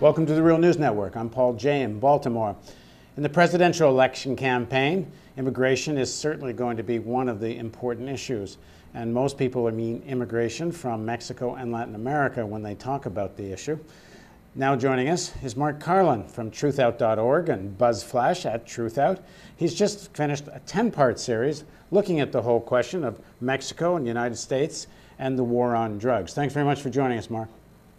Welcome to the Real News Network. I'm Paul Jay in Baltimore. In the presidential election campaign, immigration is certainly going to be one of the important issues. And most people mean immigration from Mexico and Latin America when they talk about the issue. Now joining us is Mark Carlin from truthout.org and BuzzFlash at Truthout. He's just finished a 10-part series looking at the whole question of Mexico and the United States and the war on drugs. Thanks very much for joining us, Mark.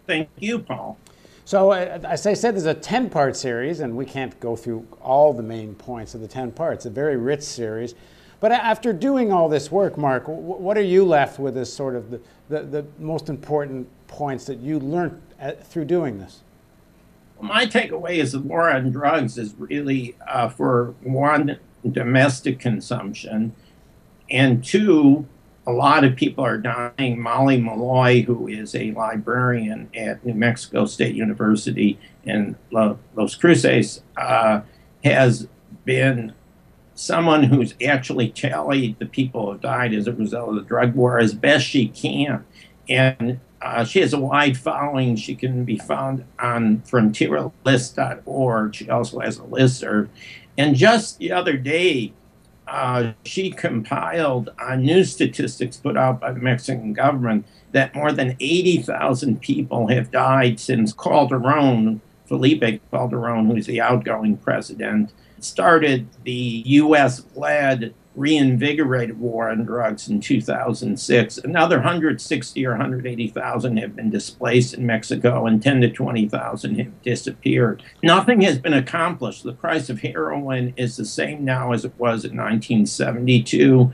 Thank you, Paul. So, as I said, there's a 10-part series, and we can't go through all the main points of the 10 parts. A very rich series. But after doing all this work, Mark, what are you left with as sort of the most important points that you learned through doing this? Well, my takeaway is the war on drugs is really, for one, domestic consumption, and two, a lot of people are dying. Molly Malloy, who is a librarian at New Mexico State University in Los Cruces, has been someone who's actually tallied the people who have died as a result of the drug war as best she can. And she has a wide following. She can be found on frontierlist.org. She also has a listserv. And just the other day, she compiled new statistics put out by the Mexican government that more than 80,000 people have died since Felipe Calderon, who's the outgoing president, started the U.S.-led reinvigorated war on drugs in 2006. Another 160 or 180,000 have been displaced in Mexico, and 10 to 20,000 have disappeared. Nothing has been accomplished. The price of heroin is the same now as it was in 1972.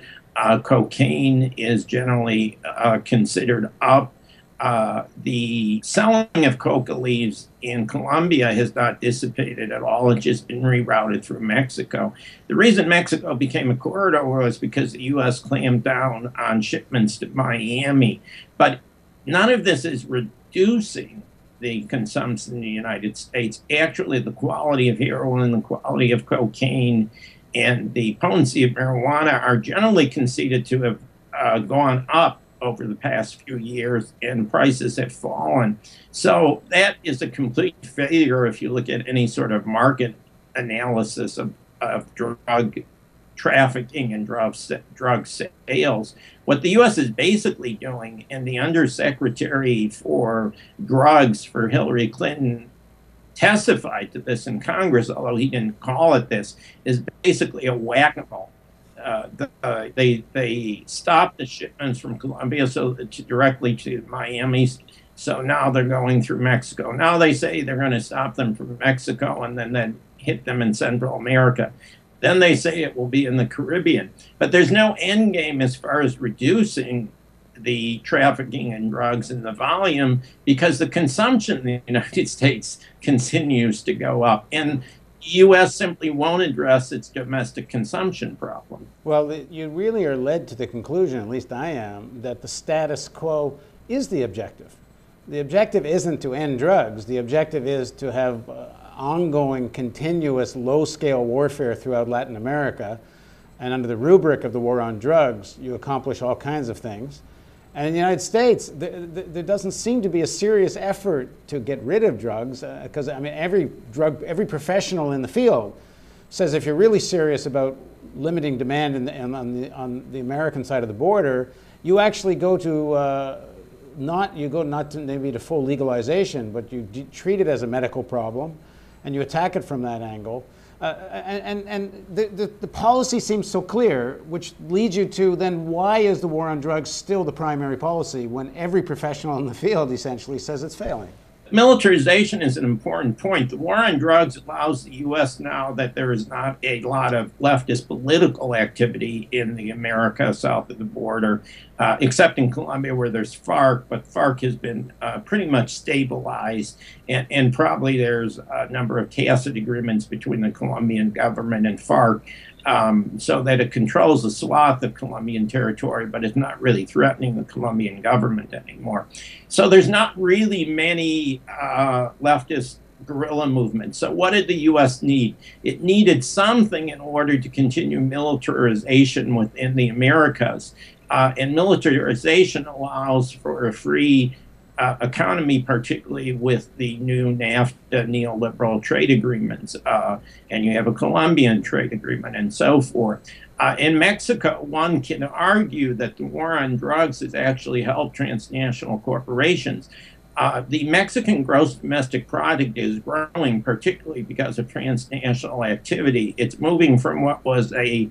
Cocaine is generally considered up. The selling of coca leaves in Colombia has not dissipated at all. It's just been rerouted through Mexico. The reason Mexico became a corridor was because the U.S. clamped down on shipments to Miami. But none of this is reducing the consumption in the United States. Actually, the quality of heroin, the quality of cocaine, and the potency of marijuana are generally conceded to have gone up over the past few years, and prices have fallen. So that is a complete failure if you look at any sort of market analysis of drug trafficking and drug sales. What the U.S. is basically doing, and the Undersecretary for Drugs for Hillary Clinton testified to this in Congress, although he didn't call it this, is basically a whack-a-mole. They stopped the shipments from Colombia directly to Miami. So now they're going through Mexico. Now they say they're going to stop them from Mexico and then hit them in Central America. Then they say it will be in the Caribbean. But there's no end game as far as reducing the trafficking in drugs and the volume, because the consumption in the United States continues to go up. And U.S. simply won't address its domestic consumption problem. Well, you really are led to the conclusion, at least I am, that the status quo is the objective. The objective isn't to end drugs. The objective is to have ongoing, continuous, low-scale warfare throughout Latin America. And under the rubric of the war on drugs, you accomplish all kinds of things. And in the United States, there doesn't seem to be a serious effort to get rid of drugs, because I mean, every professional in the field says if you're really serious about limiting demand on the American side of the border, you actually go to not to maybe to full legalization, but you treat it as a medical problem, and you attack it from that angle. And the policy seems so clear, which leads you to then why is the war on drugs still the primary policy when every professional in the field essentially says it's failing? Militarization is an important point. The war on drugs allows the U.S. now that there is not a lot of leftist political activity in the America south of the border, except in Colombia where there's FARC, but FARC has been pretty much stabilized, and probably there's a number of tacit agreements between the Colombian government and FARC, so that it controls a swath of Colombian territory, but it's not really threatening the Colombian government anymore. So there's not really many leftist guerrilla movements. So what did the U.S. need? It needed something in order to continue militarization within the Americas. And militarization allows for a free economy, particularly with the new NAFTA neoliberal trade agreements, and you have a Colombian trade agreement and so forth. In Mexico, one can argue that the war on drugs has actually helped transnational corporations. The Mexican gross domestic product is growing, particularly because of transnational activity. It's moving from what was a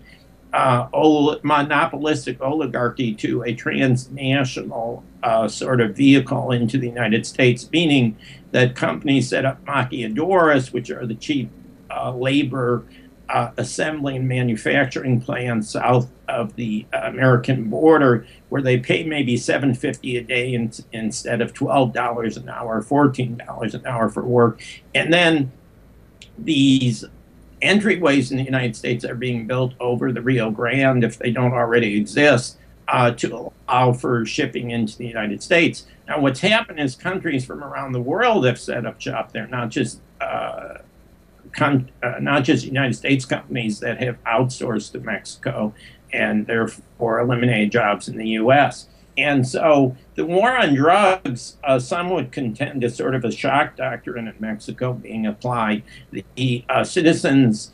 monopolistic oligarchy to a transnational sort of vehicle into the United States, meaning that companies set up maquiladoras, which are the cheap labor assembly and manufacturing plants south of the American border, where they pay maybe $7.50 a day instead of $12 an hour, $14 an hour for work. And then these entryways in the United States are being built over the Rio Grande, if they don't already exist, to allow for shipping into the United States. Now, what's happened is countries from around the world have set up shop there, not just United States companies that have outsourced to Mexico and therefore eliminated jobs in the U.S. And so the war on drugs, some would contend, is sort of a shock doctrine in Mexico being applied. The citizens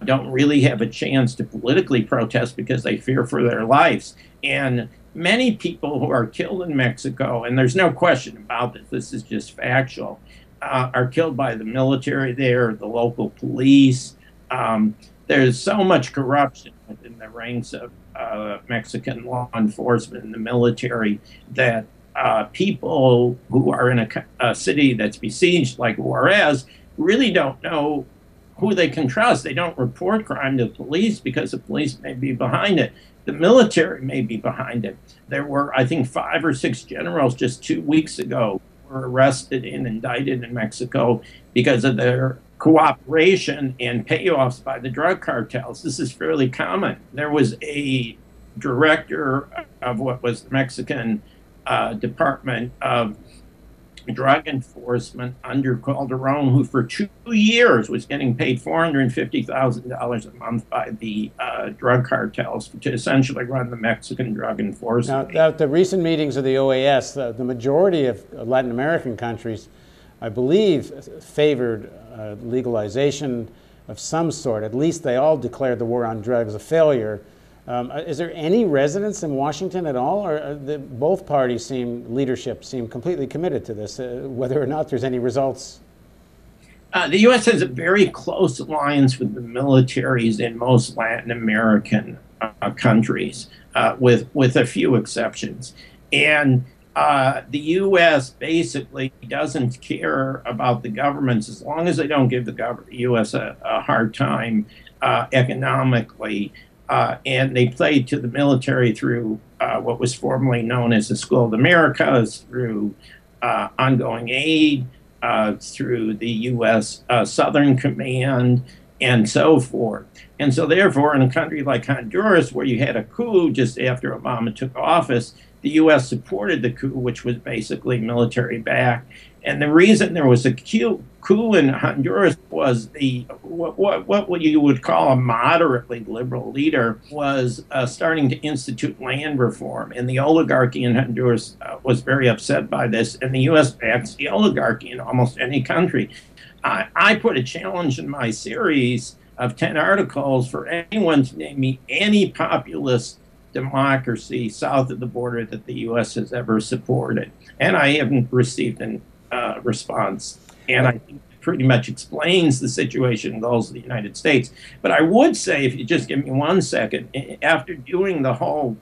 don't really have a chance to politically protest because they fear for their lives. And many people who are killed in Mexico, and there's no question about this is just factual, are killed by the military there, the local police. There's so much corruption within the ranks of Mexican law enforcement and the military that people who are in a city that's besieged like Juarez really don't know who they can trust. They don't report crime to the police because the police may be behind it. The military may be behind it. There were, I think, 5 or 6 generals just 2 weeks ago were arrested and indicted in Mexico because of their cooperation and payoffs by the drug cartels. This is fairly common. There was a director of what was the Mexican Department of Drug Enforcement under Calderon, who for 2 years was getting paid $450,000 a month by the drug cartels to essentially run the Mexican drug enforcement. Now, the recent meetings of the OAS, the majority of Latin American countries, I believe, favored legalization of some sort. At least they all declared the war on drugs a failure. Is there any resonance in Washington at all, or both parties leadership seem completely committed to this, whether or not there's any results? The U.S. has a very close alliance with the militaries in most Latin American countries, with a few exceptions. And the U.S. basically doesn't care about the governments as long as they don't give the U.S. a hard time economically. And they played to the military through what was formerly known as the School of the Americas, through ongoing aid, through the U.S. Southern Command, and so forth. And so therefore, in a country like Honduras, where you had a coup just after Obama took office, the U.S. supported the coup, which was basically military-backed. And the reason there was a coup in Honduras was what you would call a moderately liberal leader was starting to institute land reform. And the oligarchy in Honduras was very upset by this. And the U.S. backs the oligarchy in almost any country. I put a challenge in my series of 10 articles for anyone to name me any populist democracy south of the border that the U.S. has ever supported. And I haven't received a response. And I think it pretty much explains the situation and goals of the United States. But I would say, if you just give me 1 second, after doing the whole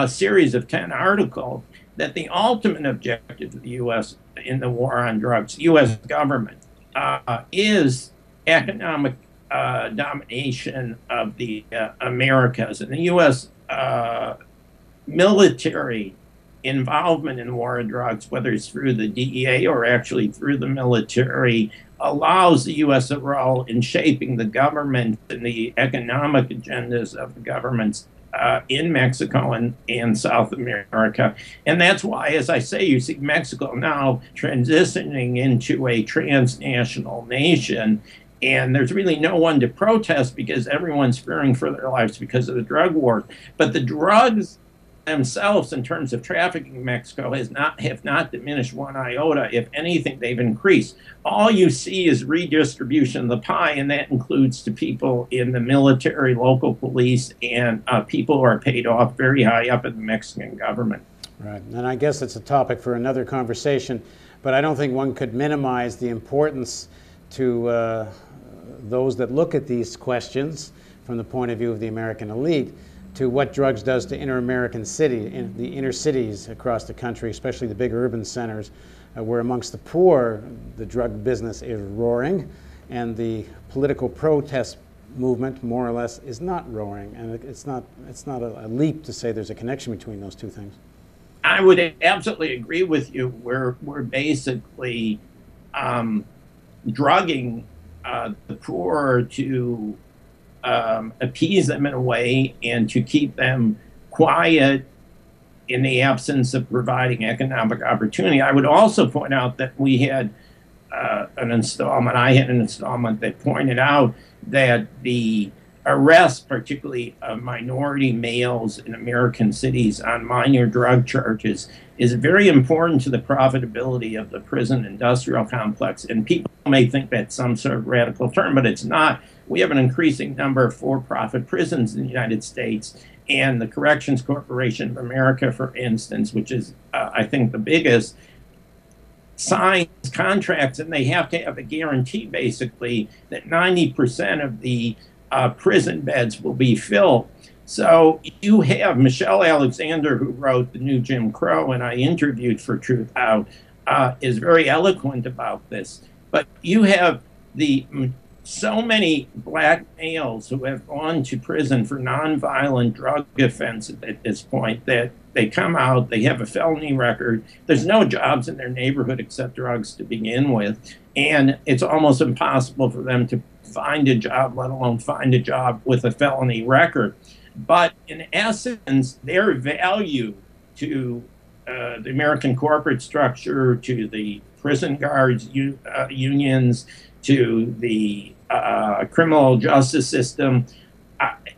series of 10 articles, that the ultimate objective of the U.S. in the war on drugs, U.S. government, is economic domination of the Americas. And the U.S. Military involvement in the war on drugs, whether it's through the DEA or actually through the military, allows the U.S. a role in shaping the government and the economic agendas of the governments in Mexico and South America. And that's why, as I say, you see Mexico now transitioning into a transnational nation. And there's really no one to protest because everyone's fearing for their lives because of the drug war. But the drugs themselves, in terms of trafficking in Mexico, have not diminished one iota. If anything, they've increased. All you see is redistribution of the pie, and that includes to people in the military, local police, and people who are paid off very high up in the Mexican government. Right, and I guess it's a topic for another conversation, but I don't think one could minimize the importance to those that look at these questions from the point of view of the American elite, to what drugs does to inter-American in the inner cities across the country, especially the big urban centers, where amongst the poor, the drug business is roaring, and the political protest movement, more or less, is not roaring. And it's not a leap to say there's a connection between those two things. I would absolutely agree with you. We're basically drugging the poor to appease them in a way and to keep them quiet in the absence of providing economic opportunity. I would also point out that we had I had an installment that pointed out that the arrest, particularly of minority males in American cities on minor drug charges, is very important to the profitability of the prison industrial complex. And people may think that's some sort of radical term, but it's not. We have an increasing number of for-profit prisons in the United States, and the Corrections Corporation of America, for instance, which is, I think, the biggest, signs contracts, and they have to have a guarantee, basically, that 90% of the prison beds will be filled. So you have Michelle Alexander, who wrote The New Jim Crow, and I interviewed for Truth Out, is very eloquent about this. But you have so many black males who have gone to prison for nonviolent drug offenses at this point that they come out, they have a felony record, there's no jobs in their neighborhood except drugs to begin with, and it's almost impossible for them to find a job, let alone find a job with a felony record. But in essence, their value to the American corporate structure, to the prison guards unions, to the criminal justice system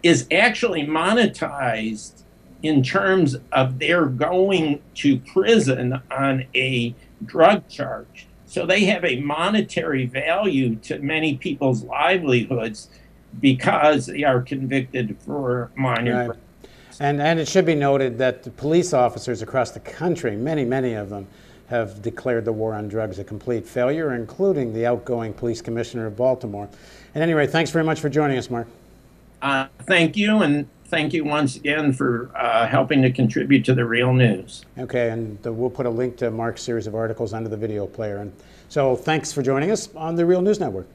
is actually monetized in terms of their going to prison on a drug charge. So they have a monetary value to many people's livelihoods because they are convicted for minor right. And it should be noted that the police officers across the country, many of them, have declared the war on drugs a complete failure, including the outgoing police commissioner of Baltimore. At any rate, thanks very much for joining us, Mark. Thank you, and thank you once again for helping to contribute to the Real News. Okay, and we'll put a link to Mark's series of articles under the video player. And so thanks for joining us on the Real News Network.